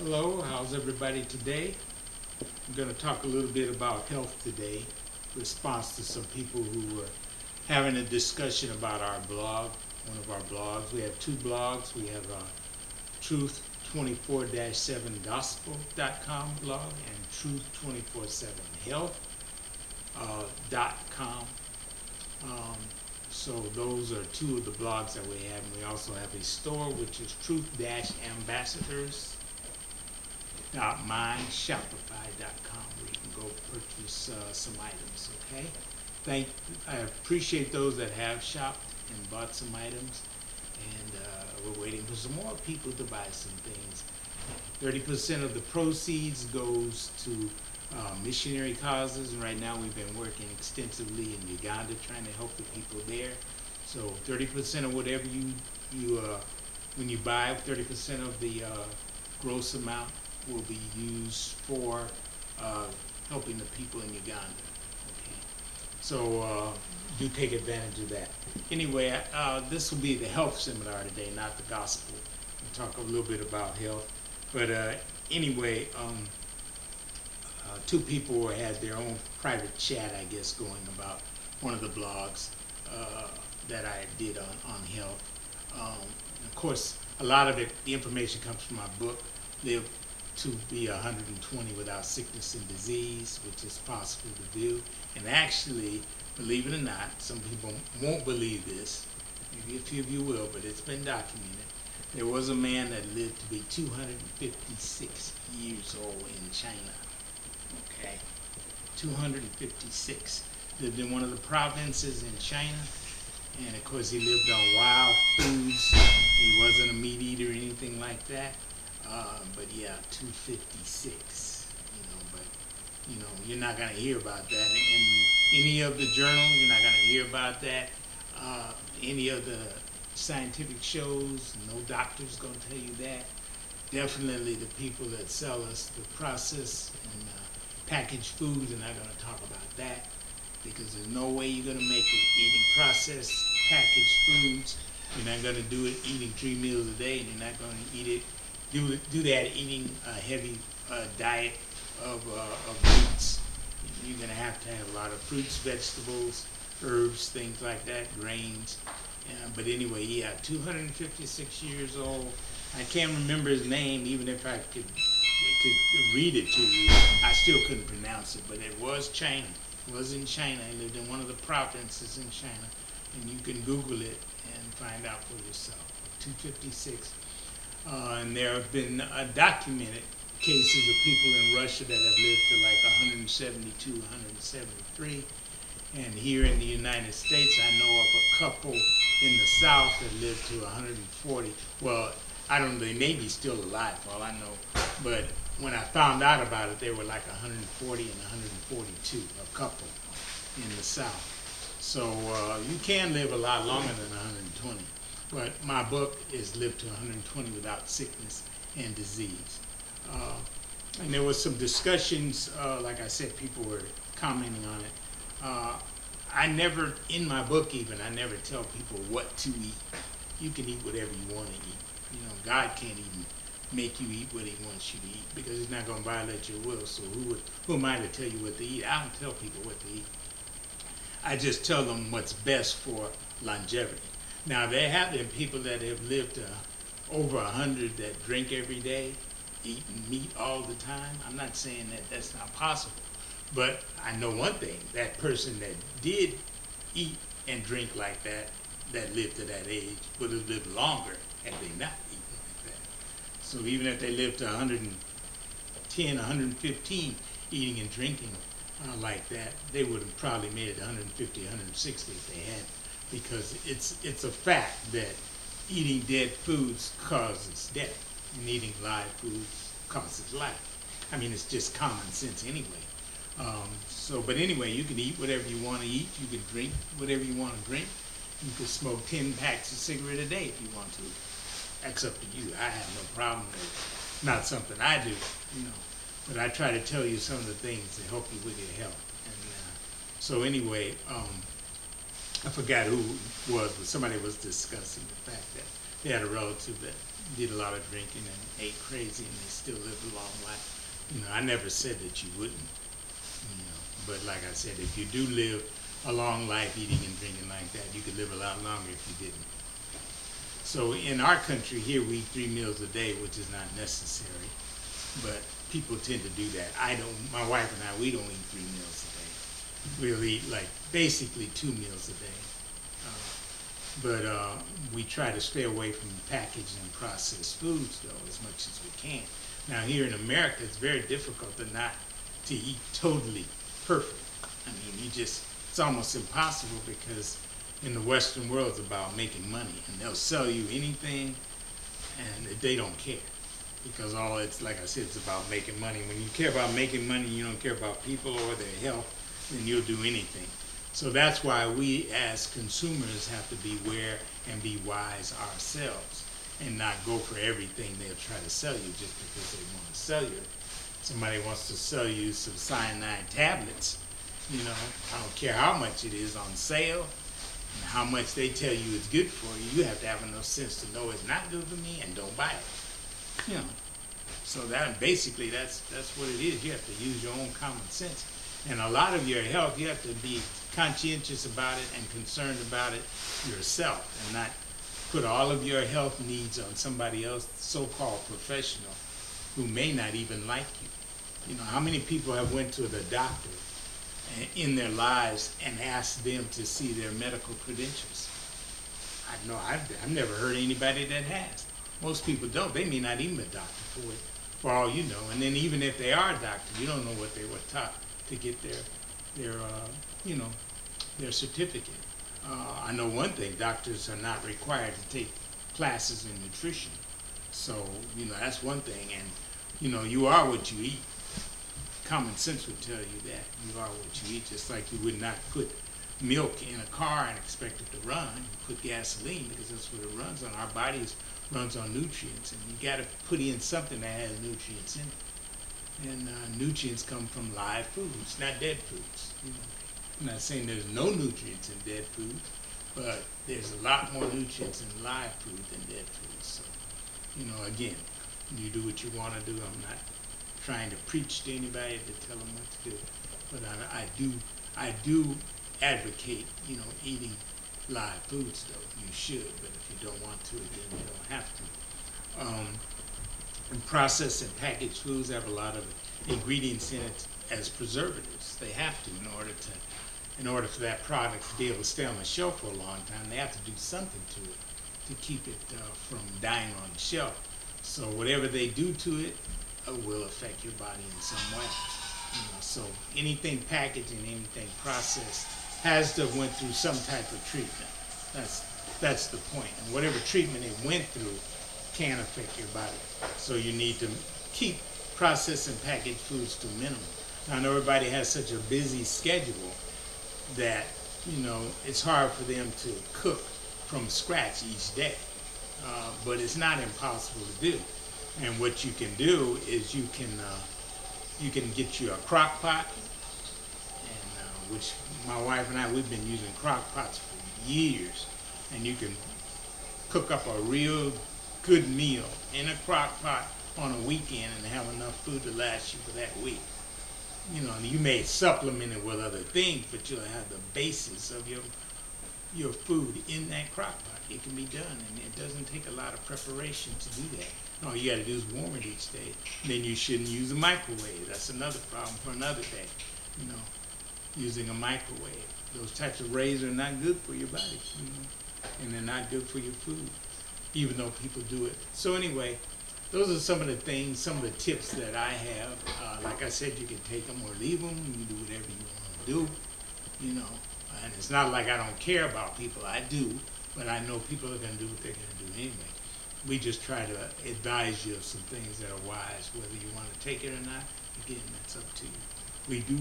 Hello, how's everybody today? I'm going to talk a little bit about health today, in response to some people who were having a discussion about our blog, one of our blogs. We have two blogs. We have Truth24-7gospel.com blog and Truth247health.com. Um, so those are two of the blogs that we have. And we also have a store, which is Truth-Ambassadors myshopify.com where you can go purchase some items. Okay, I appreciate those that have shopped and bought some items, and we're waiting for some more people to buy some things. 30% of the proceeds goes to missionary causes, and right now we've been working extensively in Uganda trying to help the people there. So 30% of whatever you when you buy, 30% of the gross amount will be used for helping the people in Uganda. Okay, so do take advantage of that. Anyway, this will be the health seminar today, not the gospel. We'll talk a little bit about health, but anyway, two people had their own private chat, I guess, going about one of the blogs that I did on health. Of course, a lot of it, the information comes from my book, Live to be 120 without sickness and disease, which is possible to do. And actually, believe it or not, some people won't believe this, maybe a few of you will, but it's been documented. There was a man that lived to be 256 years old in China. Okay, 256. Lived in one of the provinces in China, and of course he lived on wild foods. He wasn't a meat eater or anything like that. But yeah, 256, but you're not going to hear about that in any of the journals. You're not going to hear about that any of the scientific shows. No doctor's going to tell you that. Definitely the people that sell us the processed and packaged foods are not going to talk about that, because there's no way you're going to make it eating processed packaged foods. You're not going to do it eating 3 meals a day, and you're not going to eat it do that eating a heavy diet of meats. You're going to have a lot of fruits, vegetables, herbs, things like that, grains. But anyway, yeah, 256 years old. I can't remember his name, even if I could read it to you. I still couldn't pronounce it, but it was China. It was in China. He lived in one of the provinces in China, and you can Google it and find out for yourself. 256. And there have been documented cases of people in Russia that have lived to like 172, 173. And here in the United States, I know of a couple in the South that lived to 140. Well, I don't know, they may be still alive for all I know. But when I found out about it, they were like 140 and 142, a couple in the South. So you can live a lot longer than 120. But my book is Live to 120 Without Sickness and Disease. And there was some discussions, like I said, people were commenting on it. I never, in my book even, I never tell people what to eat. You can eat whatever you want to eat. God can't even make you eat what he wants you to eat, because he's not going to violate your will. So who am I to tell you what to eat? I don't tell people what to eat. I just tell them what's best for longevity. Now, there have been people that have lived over 100 that drink every day, eat meat all the time. I'm not saying that that's not possible. But I know one thing, that person that did eat and drink like that lived to that age, would have lived longer had they not eaten like that. So even if they lived to 110, 115 eating and drinking like that, they would have probably made it 150, 160 if they had, because it's a fact that eating dead foods causes death, and eating live foods causes life. I mean, it's just common sense anyway. But anyway, you can eat whatever you want to eat. You can drink whatever you want to drink. You can smoke 10 packs of cigarette a day if you want to. That's up to you. I have no problem with it. Not something I do, But I try to tell you some of the things to help you with your health. And so anyway, I forgot who it was, but somebody was discussing the fact that they had a relative that did a lot of drinking and ate crazy, and they still lived a long life. I never said that you wouldn't. But like I said, if you do live a long life eating and drinking like that, you could live a lot longer if you didn't. So in our country here, we eat 3 meals a day, which is not necessary, but people tend to do that. My wife and I, we don't eat 3 meals a day. We'll eat like basically 2 meals a day. But we try to stay away from packaged and processed foods, though, as much as we can. Now, here in America, it's very difficult to eat totally perfect. I mean, it's almost impossible, because in the Western world, it's about making money, and they'll sell you anything, and they don't care, because it's like I said, it's about making money. When you care about making money, you don't care about people or their health, then you'll do anything. So that's why we as consumers have to beware and be wise ourselves, and not go for everything they'll try to sell you just because they want to sell you. Somebody wants to sell you some cyanide tablets, I don't care how much it is on sale and how much they tell you it's good for you. You have to have enough sense to know it's not good for me and don't buy it. So that's what it is. You have to use your own common sense. And a lot of your health, you have to be conscientious about it and concerned about it yourself, and not put all of your health needs on somebody else, so-called professional, who may not even like you. How many people have went to the doctor in their lives and asked them to see their medical credentials? I know I've never heard anybody that has. Most people don't. They may not even be a doctor for all you know. And then even if they are a doctor, you don't know what they were taught to get their certificate. I know one thing: doctors are not required to take classes in nutrition. So that's one thing. And you are what you eat. Common sense would tell you that you are what you eat. Just like you would not put milk in a car and expect it to run. You put gasoline, because that's what it runs on. Our bodies runs on nutrients, and you got to put in something that has nutrients in it. And nutrients come from live foods, not dead foods. I'm not saying there's no nutrients in dead food, but there's a lot more nutrients in live food than dead food. So, again, you do what you want to do. I'm not trying to preach to anybody to tell them what to do, but I do advocate, eating live foods, though. You should, but if you don't want to, then you don't have to. And processed and packaged foods have a lot of ingredients in it as preservatives. They have to, in order for that product to be able to stay on the shelf for a long time. They have to do something to it to keep it from dying on the shelf. So whatever they do to it will affect your body in some way. So anything packaged and anything processed has to have went through some type of treatment. That's the point. And whatever treatment it went through can affect your body. So you need to keep processed and packaged foods to a minimum. Now, I know everybody has such a busy schedule that, it's hard for them to cook from scratch each day. But it's not impossible to do. And what you can do is you can get you a crock pot, and which my wife and I, we've been using crock pots for years. And you can cook up a real good meal in a crock pot on a weekend and have enough food to last you for that week. And you may supplement it with other things, but you'll have the basis of your food in that crock pot. It can be done, and it doesn't take a lot of preparation to do that. All you got to do is warm it each day. Then you shouldn't use a microwave. That's another problem for another day. Using a microwave. Those types of rays are not good for your body, and they're not good for your food, even though people do it. So anyway, those are some of the things, some of the tips that I have. Like I said, you can take them or leave them. You can do whatever you want to do, And it's not like I don't care about people. I do, but I know people are going to do what they're going to do anyway. We just try to advise you of some things that are wise, whether you want to take it or not. Again, that's up to you. We do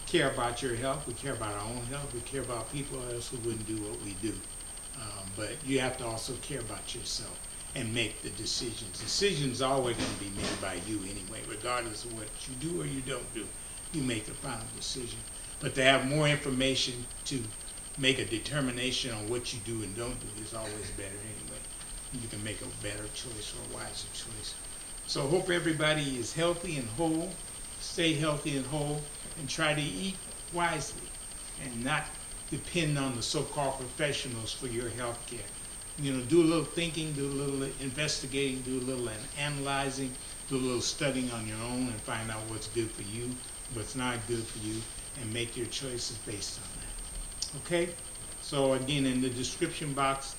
care about your health. We care about our own health. We care about people, or else we wouldn't do what we do. But you have to also care about yourself and make the decisions. Decisions are always going to be made by you anyway, regardless of what you do or you don't do. You make the final decision. But to have more information to make a determination on what you do and don't do is always better anyway. you can make a better choice or a wiser choice. So I hope everybody is healthy and whole. Stay healthy and whole, and try to eat wisely and not depend on the so-called professionals for your health care. You know, do a little thinking, do a little investigating, do a little analyzing, do a little studying on your own, and find out what's good for you, what's not good for you, and make your choices based on that. Okay? So again, in the description box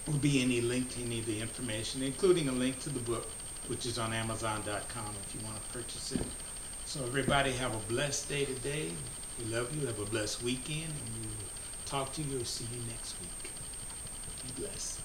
will be any link to any of the information, including a link to the book, which is on Amazon.com if you want to purchase it. So everybody have a blessed day today. We love you. Have a blessed weekend, and we will talk to you or see you next week. Be blessed.